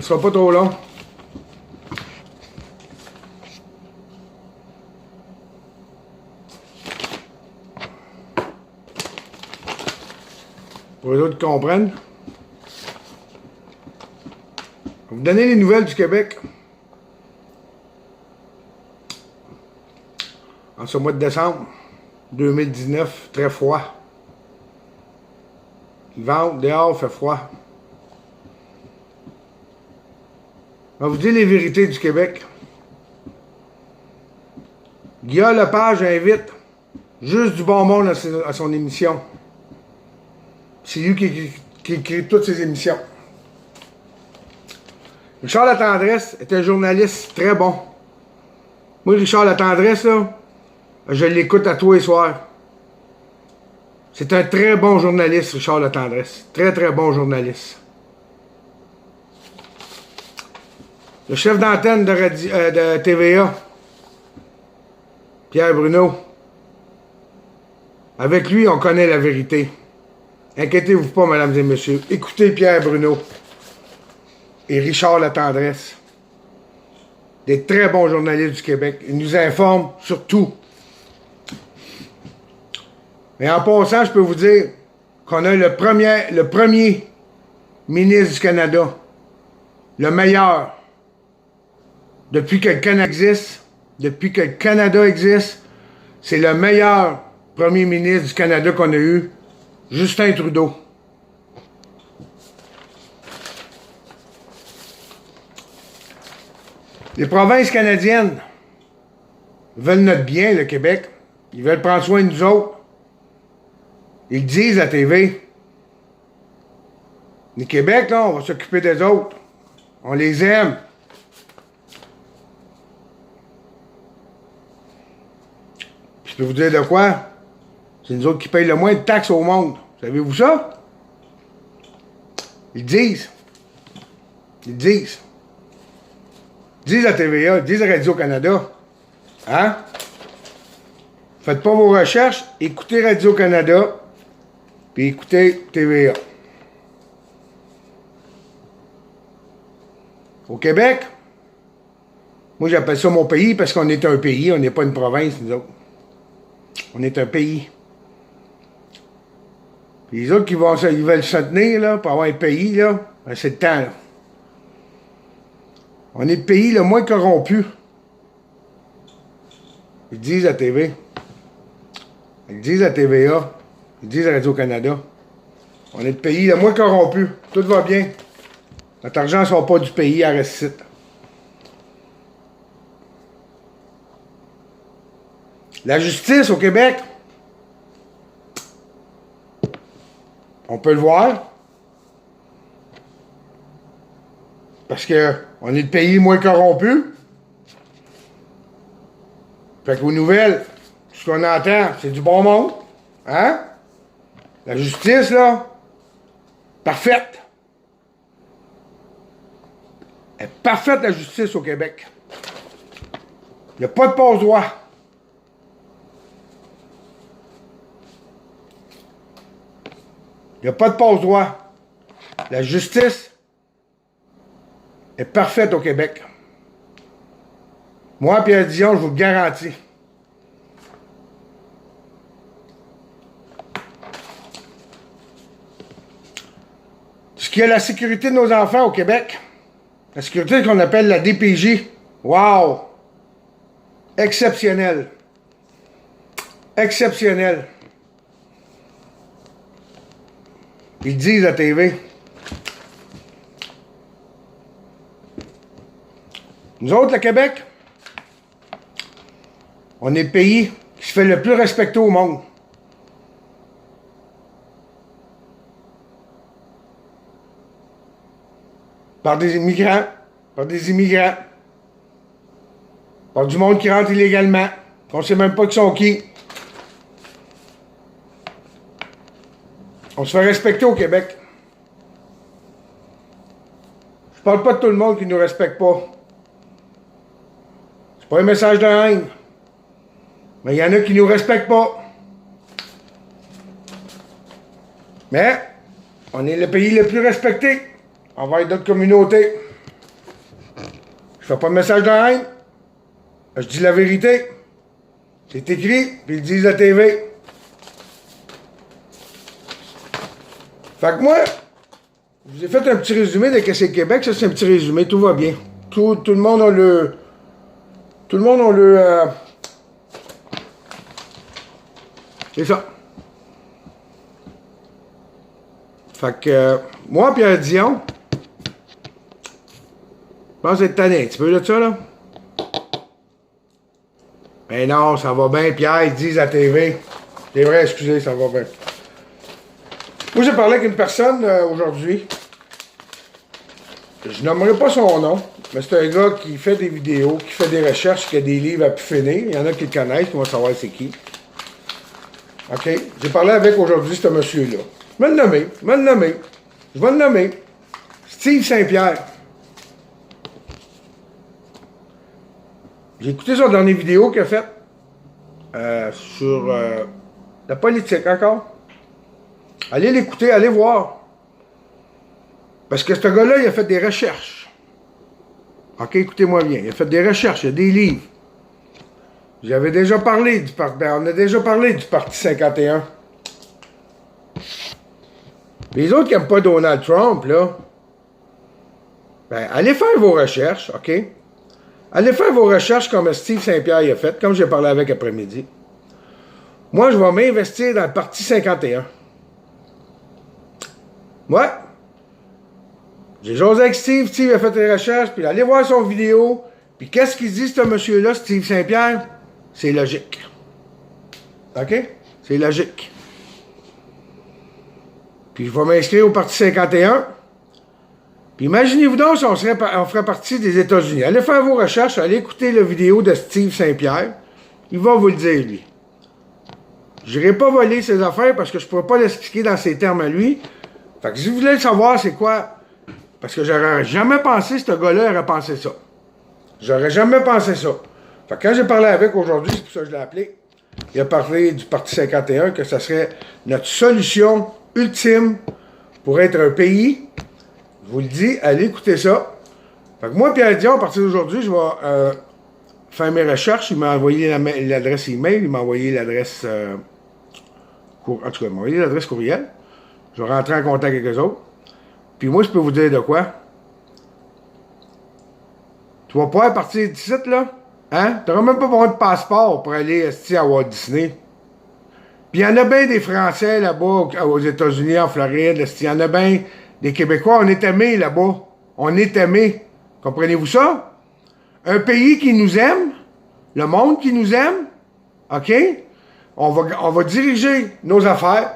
Ça sera pas trop long. Pour les autres qui comprennent. Je vais vous donner les nouvelles du Québec. En ce mois de décembre 2019, très froid. Le vent dehors fait froid. Je vais vous dire les vérités du Québec. Guillaume Lepage invite juste du bon monde à son émission. C'est lui qui écrit toutes ses émissions. Richard Latendresse était un journaliste très bon. Moi, Richard Latendresse, là, je l'écoute à tous les soirs. C'est un très bon journaliste, Richard Latendresse. Très, très bon journaliste. Le chef d'antenne de TVA, Pierre Bruno. Avec lui, on connaît la vérité. Inquiétez-vous pas, mesdames et messieurs. Écoutez Pierre Bruno et Richard Latendresse. Des très bons journalistes du Québec. Ils nous informent sur tout. Mais en passant, je peux vous dire qu'on a le premier ministre du Canada. Le meilleur. Depuis que le Canada existe, c'est le meilleur premier ministre du Canada qu'on a eu, Justin Trudeau. Les provinces canadiennes veulent notre bien, le Québec. Ils veulent prendre soin de nous autres. Ils disent à la TV. Le Québec, là, on va s'occuper des autres. On les aime. Je peux vous dire de quoi? C'est nous autres qui payent le moins de taxes au monde. Savez-vous ça? Ils disent. Ils disent. Ils disent à TVA, ils disent à Radio-Canada. Hein? Faites pas vos recherches, écoutez Radio-Canada, puis écoutez TVA. Au Québec, moi j'appelle ça mon pays parce qu'on est un pays, on n'est pas une province, nous autres. On est un pays. Puis les autres qui ils veulent se tenir là, pour avoir un pays, là, ben c'est le temps. Là. On est le pays le moins corrompu. Ils disent à TV. Ils disent à TVA. Ils disent à Radio-Canada. On est le pays le moins corrompu. Tout va bien. Notre argent ne sort pas du pays à récite. La justice au Québec, on peut le voir, parce qu'on est le pays le moins corrompu. Fait qu'aux nouvelles, ce qu'on entend, c'est du bon monde. Hein? La justice, là, parfaite. Elle est parfaite, la justice au Québec. Il n'y a pas de passe-droit. Il n'y a pas de passe-droit. La justice est parfaite au Québec. Moi, Pierre Dion, je vous le garantis. Ce qui est la sécurité de nos enfants au Québec, la sécurité qu'on appelle la DPJ, wow! Exceptionnel. Exceptionnel. Ils disent à TV. Nous autres, le Québec, on est le pays qui se fait le plus respecter au monde. Par des immigrants, par du monde qui rentre illégalement, qu'on ne sait même pas qui sont qui. On se fait respecter au Québec. Je parle pas de tout le monde qui ne nous respecte pas. C'est pas un message de haine. Mais il y en a qui ne nous respectent pas. Mais, on est le pays le plus respecté envers d'autres communautés. fais pas de message de haine. Je dis la vérité. C'est écrit, puis ils disent à la TV. Fait que moi, je vous ai fait un petit résumé de ce que c'est Québec. Ça, c'est un petit résumé. Tout va bien. Tout le monde a le... Tout le monde a le... C'est ça. Fait que... moi, Pierre Dion... Je pense être tanné un petit peu de ça, là. Mais non, ça va bien, Pierre, ils disent à la TV. C'est vrai, excusez, ça va bien. Moi, j'ai parlé avec une personne aujourd'hui. Je nommerai pas son nom, mais c'est un gars qui fait des vidéos, qui fait des recherches, qui a des livres à pu finir. Il y en a qui le connaissent, qui vont savoir c'est qui. OK? J'ai parlé avec aujourd'hui ce monsieur-là. Je vais le nommer. Steve Saint-Pierre. J'ai écouté son dernière vidéo qu'il a faite sur la politique encore. Allez l'écouter, allez voir. Parce que ce gars-là, il a fait des recherches. OK, écoutez-moi bien. Il a fait des recherches, il y a des livres. J'avais déjà parlé du parti. Ben, on a déjà parlé du Parti 51. Les autres qui n'aiment pas Donald Trump, là, ben, allez faire vos recherches, OK? Allez faire vos recherches comme Steve Saint-Pierre a fait, comme j'ai parlé avec après-midi. Moi, je vais m'investir dans le Parti 51. Ouais. J'ai jasé avec Steve. Steve a fait des recherches, puis allez voir son vidéo. Puis qu'est-ce qu'il dit, ce monsieur-là, Steve Saint-Pierre? C'est logique. OK? C'est logique. Puis je vais m'inscrire au Parti 51. Puis imaginez-vous donc si on ferait partie des États-Unis. Allez faire vos recherches, allez écouter la vidéo de Steve Saint-Pierre. Il va vous le dire, lui. Je n'irai pas voler ses affaires parce que je ne pourrais pas l'expliquer dans ses termes à lui. Fait que si vous voulez savoir c'est quoi, parce que j'aurais jamais pensé que ce gars-là aurait pensé ça. J'aurais jamais pensé ça. Fait que quand j'ai parlé avec aujourd'hui, c'est pour ça que je l'ai appelé, il a parlé du Parti 51, que ça serait notre solution ultime pour être un pays. Je vous le dis, allez écouter ça. Fait que moi, Pierre Dion, à partir d'aujourd'hui, je vais faire mes recherches. Il m'a envoyé l'adresse email, il m'a envoyé l'adresse... en tout cas, il m'a envoyé l'adresse courriel. Je vais rentrer en contact avec eux autres. Puis moi, je peux vous dire de quoi. Tu vas pouvoir partir d'ici, là. Hein? Tu n'auras même pas besoin de passeport pour aller à Walt Disney. Puis il y en a bien des Français là-bas, aux États-Unis, en Floride. Il y en a bien des Québécois. On est aimés là-bas. On est aimés. Comprenez-vous ça? Un pays qui nous aime, le monde qui nous aime, OK? On va diriger nos affaires.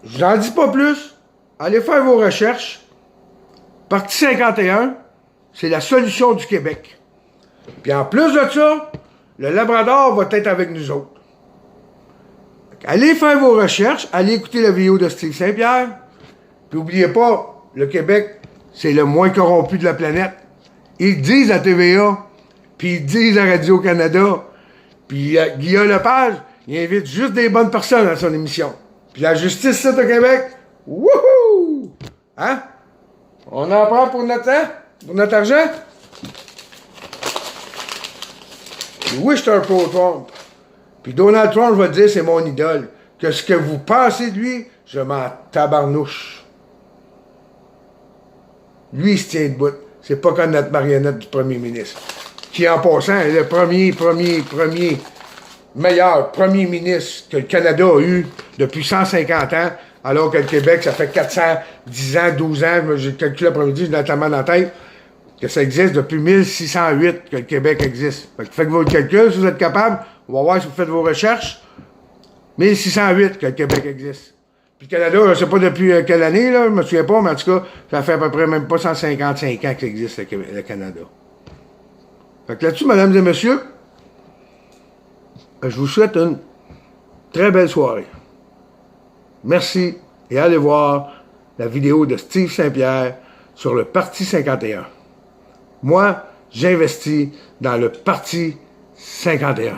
Je n'en dis pas plus. Allez faire vos recherches. Parti 51, c'est la solution du Québec. Puis en plus de ça, le Labrador va être avec nous autres. Allez faire vos recherches, allez écouter la vidéo de Steve Saint-Pierre. Puis n'oubliez pas, le Québec, c'est le moins corrompu de la planète. Ils disent à TVA, puis ils disent à Radio-Canada, puis Guillaume Lepage, il invite juste des bonnes personnes à son émission. Puis la justice, c'est au Québec, wouhou! Hein? On en prend pour notre temps? Pour notre argent? Puis oui, je suis un pro-Trump. Puis Donald Trump, je vais te dire, c'est mon idole. Que ce que vous pensez de lui, je m'en tabarnouche. Lui, il se tient debout. C'est pas comme notre marionnette du premier ministre. Qui, en passant, est le premier meilleur premier ministre que le Canada a eu depuis 150 ans, alors que le Québec, ça fait 410 ans, 12 ans, j'ai calculé l'après-midi, j'ai notamment dans la tête, que ça existe depuis 1608 que le Québec existe. Fait que faites votre calcul, si vous êtes capable, on va voir si vous faites vos recherches. 1608 que le Québec existe. Puis le Canada, je ne sais pas depuis quelle année, là, je me souviens pas, mais en tout cas, ça fait à peu près même pas 155 ans qu'il existe le Canada. Fait que là-dessus, mesdames et messieurs, je vous souhaite une très belle soirée. Merci et allez voir la vidéo de Steve Saint-Pierre sur le Parti 51. Moi, j'investis dans le Parti 51.